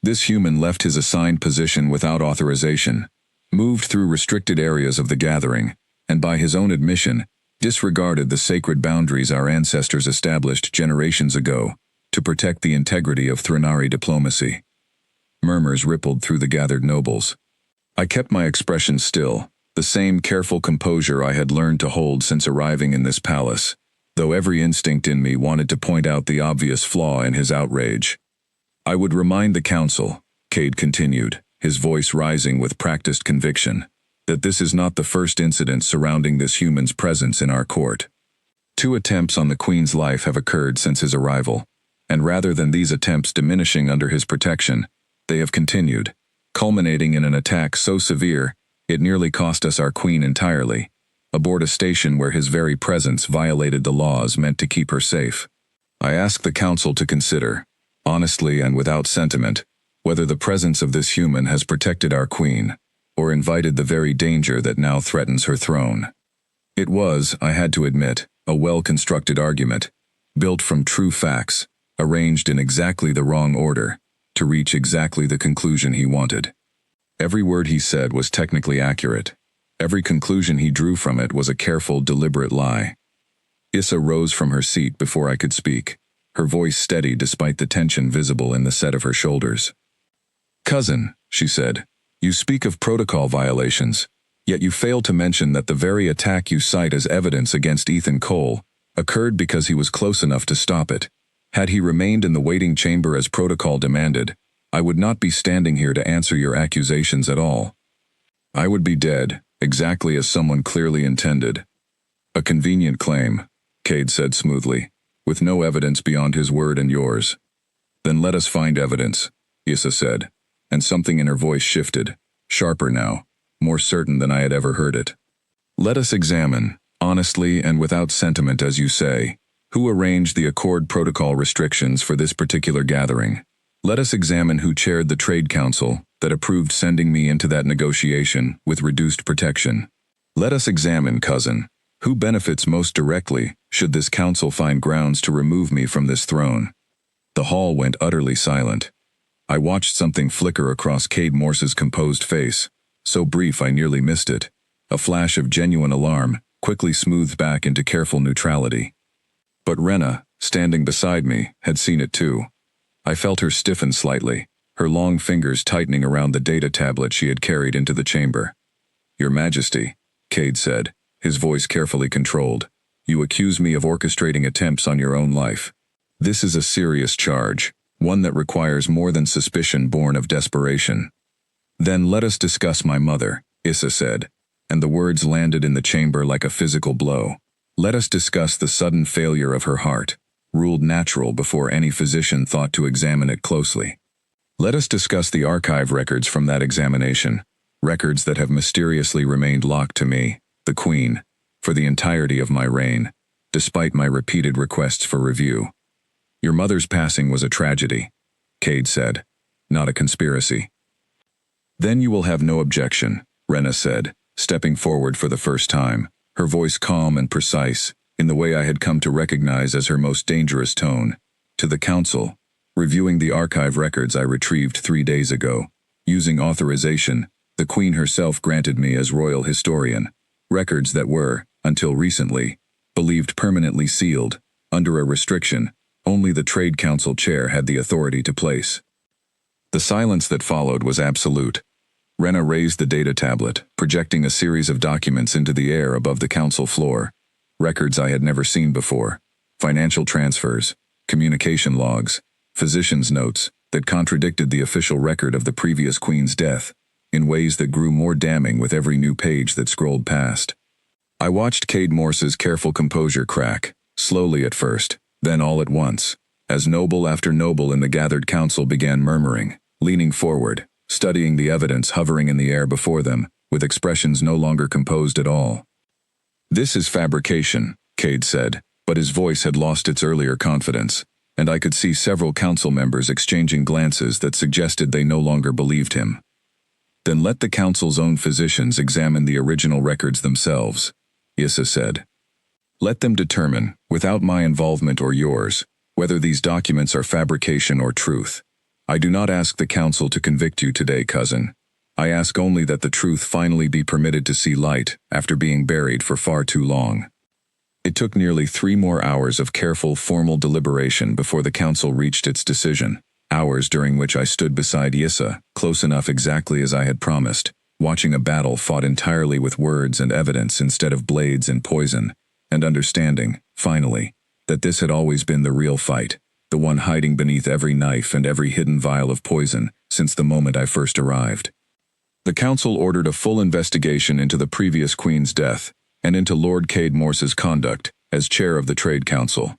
This human left his assigned position without authorization, moved through restricted areas of the gathering, and by his own admission, disregarded the sacred boundaries our ancestors established generations ago to protect the integrity of Threnari diplomacy." Murmurs rippled through the gathered nobles. I kept my expression still, the same careful composure I had learned to hold since arriving in this palace, though every instinct in me wanted to point out the obvious flaw in his outrage. "I would remind the council," Cade continued, his voice rising with practiced conviction, "that this is not the first incident surrounding this human's presence in our court. 2 attempts on the Queen's life have occurred since his arrival, and rather than these attempts diminishing under his protection, they have continued, culminating in an attack so severe it nearly cost us our Queen entirely, aboard a station where his very presence violated the laws meant to keep her safe. I ask the council to consider, honestly and without sentiment, whether the presence of this human has protected our Queen, or invited the very danger that now threatens her throne." It was, I had to admit, a well-constructed argument, built from true facts, arranged in exactly the wrong order, to reach exactly the conclusion he wanted. Every word he said was technically accurate. Every conclusion he drew from it was a careful, deliberate lie. Issa rose from her seat before I could speak, her voice steady despite the tension visible in the set of her shoulders. "Cousin," she said, "you speak of protocol violations, yet you fail to mention that the very attack you cite as evidence against Ethan Cole occurred because he was close enough to stop it. Had he remained in the waiting chamber as protocol demanded, I would not be standing here to answer your accusations at all. I would be dead, exactly as someone clearly intended." "A convenient claim," Cade said smoothly, "with no evidence beyond his word and yours." "Then let us find evidence," Issa said, and something in her voice shifted, sharper now, more certain than I had ever heard it. "Let us examine, honestly and without sentiment as you say, who arranged the Accord Protocol restrictions for this particular gathering. Let us examine who chaired the Trade Council that approved sending me into that negotiation with reduced protection. Let us examine, cousin, who benefits most directly should this council find grounds to remove me from this throne." The hall went utterly silent. I watched something flicker across Cade Morse's composed face, so brief I nearly missed it, a flash of genuine alarm, quickly smoothed back into careful neutrality. But Rena, standing beside me, had seen it too. I felt her stiffen slightly, her long fingers tightening around the data tablet she had carried into the chamber. "Your Majesty," Cade said, his voice carefully controlled, You accuse me of orchestrating attempts on your own life. This is a serious charge, one that requires more than suspicion born of desperation. Then let us discuss my mother, Issa said, and the words landed in the chamber like a physical blow. Let us discuss the sudden failure of her heart, ruled natural before any physician thought to examine it closely. Let us discuss the archive records from that examination, records that have mysteriously remained locked to me, the Queen, for the entirety of my reign, despite my repeated requests for review. Your mother's passing was a tragedy, Cade said, not a conspiracy. Then you will have no objection, Rena said, stepping forward for the first time, her voice calm and precise, in the way I had come to recognize as her most dangerous tone. To the Council, reviewing the archive records I retrieved 3 days ago, using authorization, the Queen herself granted me as royal historian, records that were, until recently, believed permanently sealed, under a restriction only the Trade Council chair had the authority to place. The silence that followed was absolute. Rena raised the data tablet, projecting a series of documents into the air above the council floor. Records I had never seen before, financial transfers, communication logs, physicians' notes that contradicted the official record of the previous Queen's death, in ways that grew more damning with every new page that scrolled past. I watched Cade Morse's careful composure crack, slowly at first, then all at once, as noble after noble in the gathered council began murmuring, leaning forward, studying the evidence hovering in the air before them, with expressions no longer composed at all. This is fabrication, Cade said, but his voice had lost its earlier confidence, and I could see several council members exchanging glances that suggested they no longer believed him. Then let the council's own physicians examine the original records themselves, Issa said. Let them determine, without my involvement or yours, whether these documents are fabrication or truth. I do not ask the council to convict you today, cousin. I ask only that the truth finally be permitted to see light after being buried for far too long. It took nearly 3 more hours of careful, formal deliberation before the council reached its decision, hours during which I stood beside Issa, close enough exactly as I had promised, watching a battle fought entirely with words and evidence instead of blades and poison, and understanding, finally, that this had always been the real fight, the one hiding beneath every knife and every hidden vial of poison since the moment I first arrived. The council ordered a full investigation into the previous Queen's death, and into Lord Cade Morse's conduct, as chair of the Trade Council.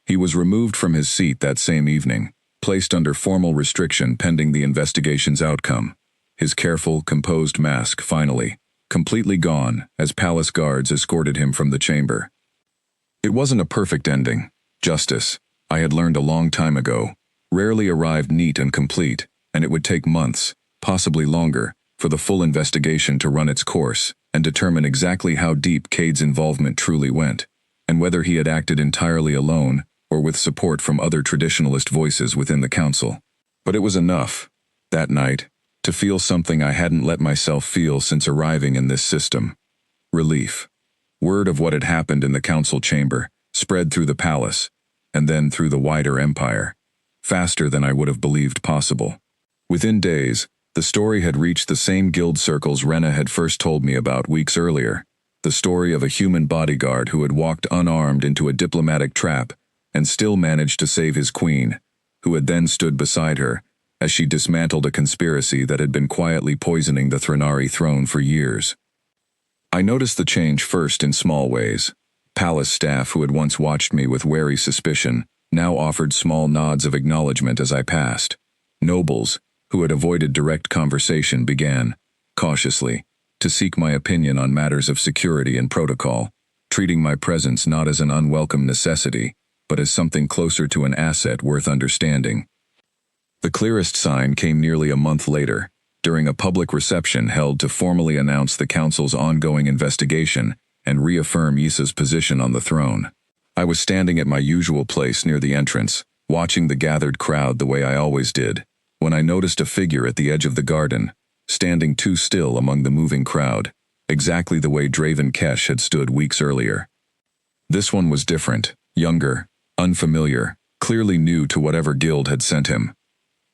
He was removed from his seat that same evening, placed under formal restriction pending the investigation's outcome. His careful, composed mask, finally, completely gone, as palace guards escorted him from the chamber. It wasn't a perfect ending. Justice, I had learned a long time ago, rarely arrived neat and complete, and it would take months, possibly longer, for the full investigation to run its course and determine exactly how deep Cade's involvement truly went, and whether he had acted entirely alone or with support from other traditionalist voices within the council. But it was enough, that night, to feel something I hadn't let myself feel since arriving in this system. Relief. Word of what had happened in the council chamber spread through the palace, and then through the wider empire, faster than I would have believed possible. Within days, the story had reached the same guild circles Rena had first told me about weeks earlier, the story of a human bodyguard who had walked unarmed into a diplomatic trap and still managed to save his queen, who had then stood beside her as she dismantled a conspiracy that had been quietly poisoning the Threnari throne for years. I noticed the change first in small ways. Palace staff who had once watched me with wary suspicion now offered small nods of acknowledgement as I passed. Nobles, who had avoided direct conversation, began, cautiously, to seek my opinion on matters of security and protocol, treating my presence not as an unwelcome necessity, but as something closer to an asset worth understanding. The clearest sign came nearly a month later, during a public reception held to formally announce the council's ongoing investigation and reaffirm Issa's position on the throne. I was standing at my usual place near the entrance, watching the gathered crowd the way I always did, when I noticed a figure at the edge of the garden, standing too still among the moving crowd, exactly the way Draven Kesh had stood weeks earlier. This one was different, younger, unfamiliar, clearly new to whatever guild had sent him.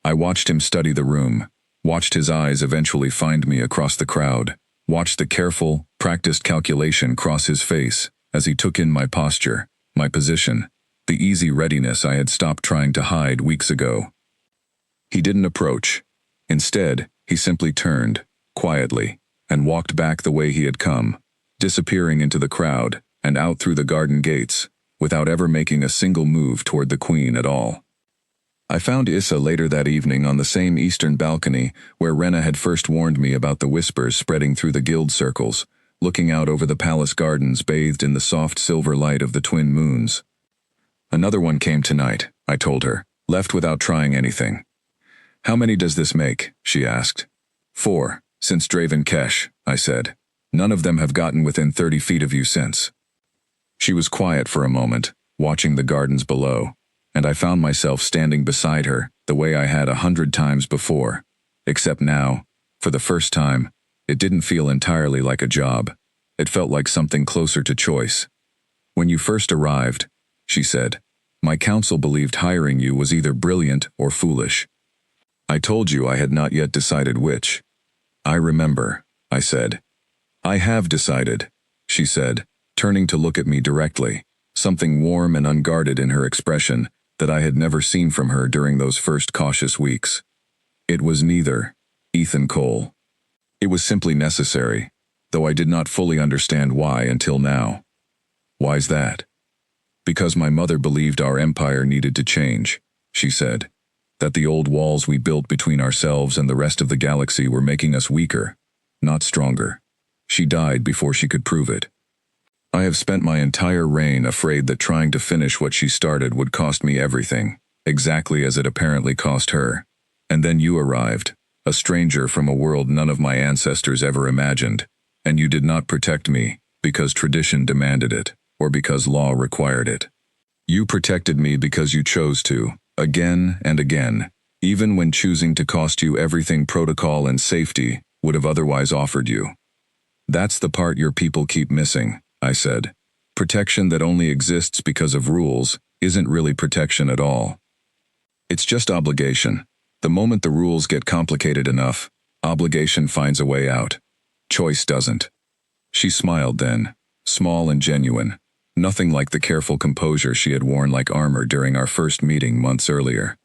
I watched him study the room, watched his eyes eventually find me across the crowd, watched the careful, practiced calculation cross his face, as he took in my posture, my position, the easy readiness I had stopped trying to hide weeks ago. He didn't approach. Instead, he simply turned, quietly, and walked back the way he had come, disappearing into the crowd and out through the garden gates, without ever making a single move toward the Queen at all. I found Issa later that evening on the same eastern balcony where Rena had first warned me about the whispers spreading through the guild circles, looking out over the palace gardens bathed in the soft silver light of the twin moons. "Another one came tonight," I told her, left without trying anything. "How many does this make?" she asked. "4, since Draven Kesh," I said. "None of them have gotten within 30 feet of you since." She was quiet for a moment, watching the gardens below, and I found myself standing beside her the way I had 100 times before, except now, for the first time, it didn't feel entirely like a job. It felt like something closer to choice. "When you first arrived," she said, "my council believed hiring you was either brilliant or foolish. I told you I had not yet decided which." "I remember," I said. "I have decided," she said, turning to look at me directly, something warm and unguarded in her expression that I had never seen from her during those first cautious weeks. "It was neither, Ethan Cole. It was simply necessary, though I did not fully understand why until now." "Why's that?" "Because my mother believed our empire needed to change," she said. "That the old walls we built between ourselves and the rest of the galaxy were making us weaker, not stronger. She died before she could prove it. I have spent my entire reign afraid that trying to finish what she started would cost me everything, exactly as it apparently cost her. And then you arrived, a stranger from a world none of my ancestors ever imagined, and you did not protect me because tradition demanded it, or because law required it. You protected me because you chose to, again and again, even when choosing to cost you everything protocol and safety would have otherwise offered you. That's the part your people keep missing," I said. "Protection that only exists because of rules isn't really protection at all. It's just obligation. The moment the rules get complicated enough, obligation finds a way out. Choice doesn't." She smiled then, small and genuine, nothing like the careful composure she had worn like armor during our first meeting months earlier.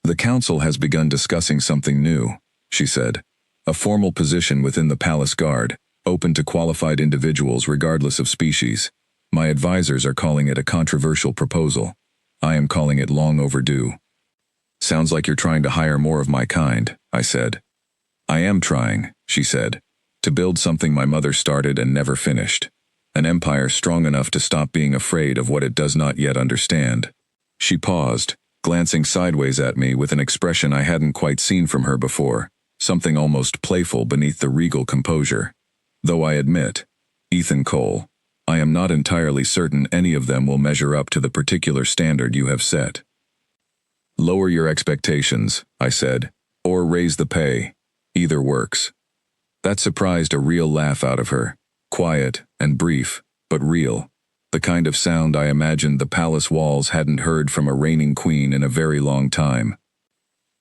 "The council has begun discussing something new," she said. "A formal position within the palace guard, open to qualified individuals regardless of species. My advisors are calling it a controversial proposal. I am calling it long overdue." "Sounds like you're trying to hire more of my kind," I said. "I am trying," she said, "to build something my mother started and never finished. An empire strong enough to stop being afraid of what it does not yet understand." She paused, glancing sideways at me with an expression I hadn't quite seen from her before, something almost playful beneath the regal composure. "Though I admit, Ethan Cole, I am not entirely certain any of them will measure up to the particular standard you have set." "Lower your expectations," I said, "or raise the pay. Either works." That surprised a real laugh out of her, quiet and brief, but real, the kind of sound I imagined the palace walls hadn't heard from a reigning queen in a very long time.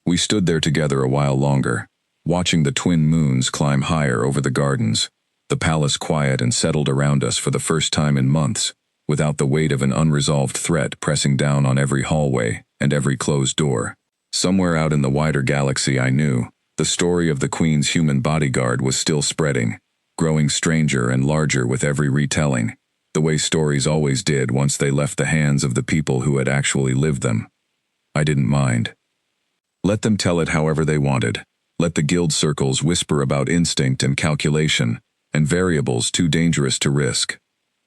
We stood there together a while longer, watching the twin moons climb higher over the gardens, the palace quiet and settled around us for the first time in months, without the weight of an unresolved threat pressing down on every hallway and every closed door. Somewhere out in the wider galaxy, I knew, the story of the Queen's human bodyguard was still spreading, growing stranger and larger with every retelling, the way stories always did once they left the hands of the people who had actually lived them. I didn't mind. Let them tell it however they wanted. Let the guild circles whisper about instinct and calculation, and variables too dangerous to risk.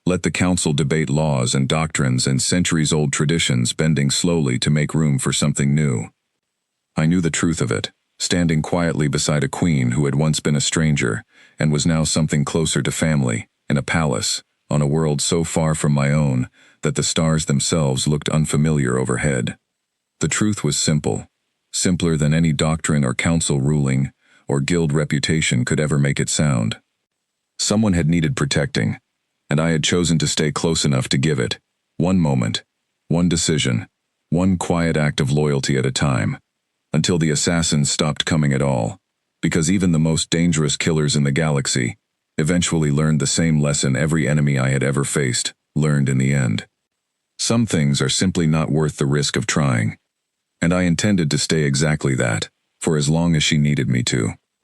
Let the council debate laws and doctrines and centuries-old traditions bending slowly to make room for something new. I knew the truth of it, standing quietly beside a queen who had once been a stranger and was now something closer to family, in a palace, on a world so far from my own that the stars themselves looked unfamiliar overhead. The truth was simple, simpler than any doctrine or council ruling or guild reputation could ever make it sound. Someone had needed protecting, and I had chosen to stay close enough to give it, one moment, one decision, one quiet act of loyalty at a time, until the assassins stopped coming at all, because even the most dangerous killers in the galaxy, eventually learned the same lesson every enemy I had ever faced learned in the end. Some things are simply not worth the risk of trying. And I intended to stay exactly that, for as long as she needed me to.